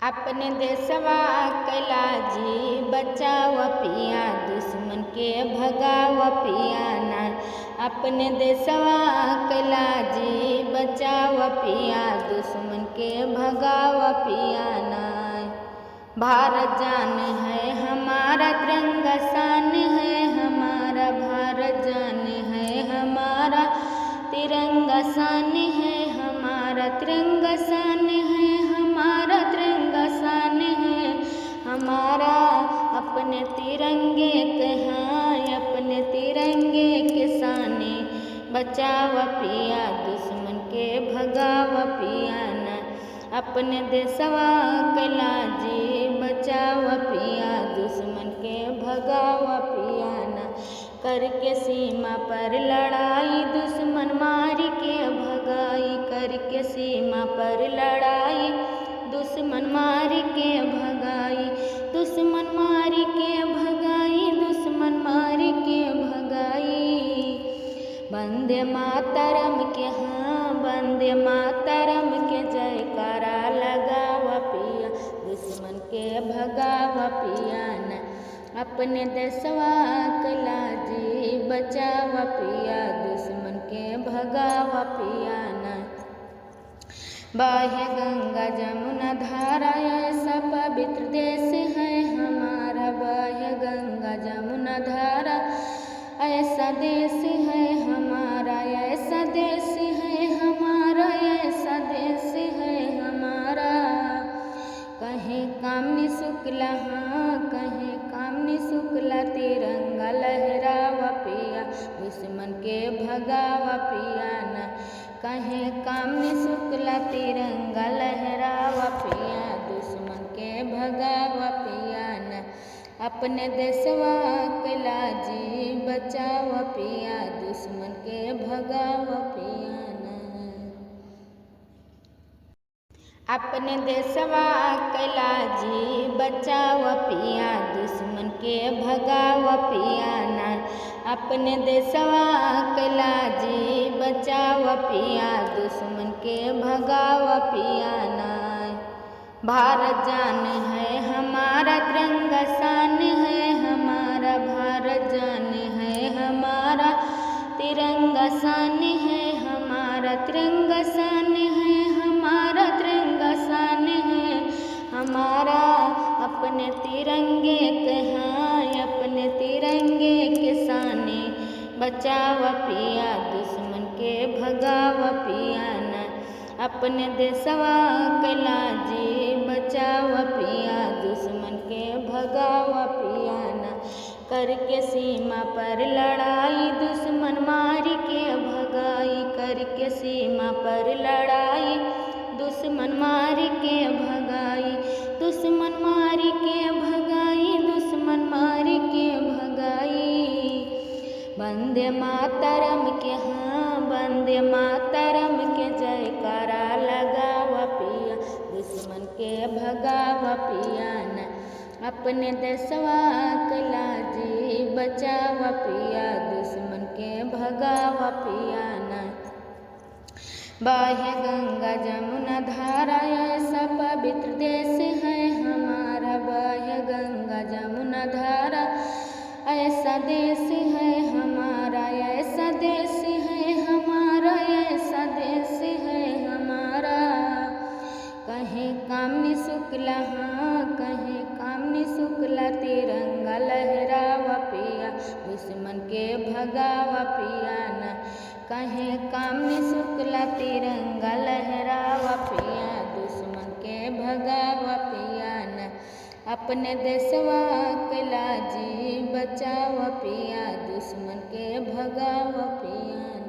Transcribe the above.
अपने देशवा कैला जी बचाव पिया, दुश्मन के भगाव पिया ना। अपने देशवा कैला जी बचाव पिया, दुश्मन के भगाव पिया ना। भारत जान है हमारा, तिरंगा शान है हमारा। भारत जान है हमारा, तिरंगा शान है हमारा। तिरंगा शान है हमारा, तिरंगा शान है हमारा। अपने तिरंगे के हाँ, अपने तिरंगे के शाने बचाव पिया, दुश्मन के भगाव पिया ना। अपने देशवा कैला जी बचाव पिया, दुश्मन के भगाव पिया ना। करके सीमा पर लड़ाई, दुश्मन मार के भगाई। करके सीमा पर लड़ाई, दुश्मन मार के भगाई। दुश्मन मार के भगाई, दुश्मन मार के भगाई। वंदे मातरम के हाँ, वंदे मातरम के जयकारा लगाव पिया, दुश्मन के भगाव पिया ना। अपने देशवा कैला जी बचाव पिया, दुश्मन के भगाव पिया ना। बाह्य गंगा जमुना धारा, ऐसा पवित्र देश है हमारा। बाह्य गंगा जमुना धारा, ऐसा देश है हमारा। ऐसा देश है हमारा, ऐसा देश है हमारा। कहीं कामनी शुक्ला हाँ, कहीं कामनी शुक्ला तिरंगा लहराव पिया, दुश्मन के भगाव पिया ना। कहीं कामनी शुक्ला तिरंगा लहराव पिया, दुश्मन के भगाव पिया ना। अपने देशवा कैला जी बचाव पिया, दुश्मन के भगाव पिया ना। अपने देशवा कैला जी बचाव पिया, दुश्मन के भगाव पिया ना। अपने देशवा कैला जी बचाव पिया, दुश्मन के भगाव पिया ना। भारत जान है हमारा, तिरंगा शान है हमारा। भारत जान है हमारा, तिरंगा शान है हमारा। तिरंगा शान है हमारा, तिरंगा शान है हमारा। अपने तिरंगे के हाँ, अपने तिरंगे के शाने बचाव पिया, दुश्मन के भगाव पिया ना। अपने देशवा कैला जी बचाव पिया, दुश्मन के भगाव पिया ना। करके सीमा पर लड़ाई, दुश्मन मार के भगाई। करके सीमा पर लड़ाई, दुश्मन मार के भगाई। दुश्मन मार के भगाई, दुश्मन मार के भगाई। वंदे मातरम के हाँ, वंदे मातरम के जयकारा लगाव पिया, दुश्मन के भगाव पिया ना। अपने देशवा कैला जी बचाव पिया, दुश्मन के भगाव पिया ना। बाह्य गंगा जमुना धारा, ऐसा पवित्र देश है हमारा। बाह्य गंगा जमुना धारा, ऐसा देश है हमारा। ऐसा देश है हमारा, ऐसा देश है हमारा। कहीं कामनी शुक्ला हाँ, कहीं कामनी शुक्ला तिरंगा लहराव पिया, दुश्मन के भगाव पिया ना। कहीं कामनी शुक्ला तिरंगा लहराव पिया, दुश्मन के भगाव पिया ना। अपने देशवा कैला जी बचाव पिया, दुश्मन के भगाव पिया।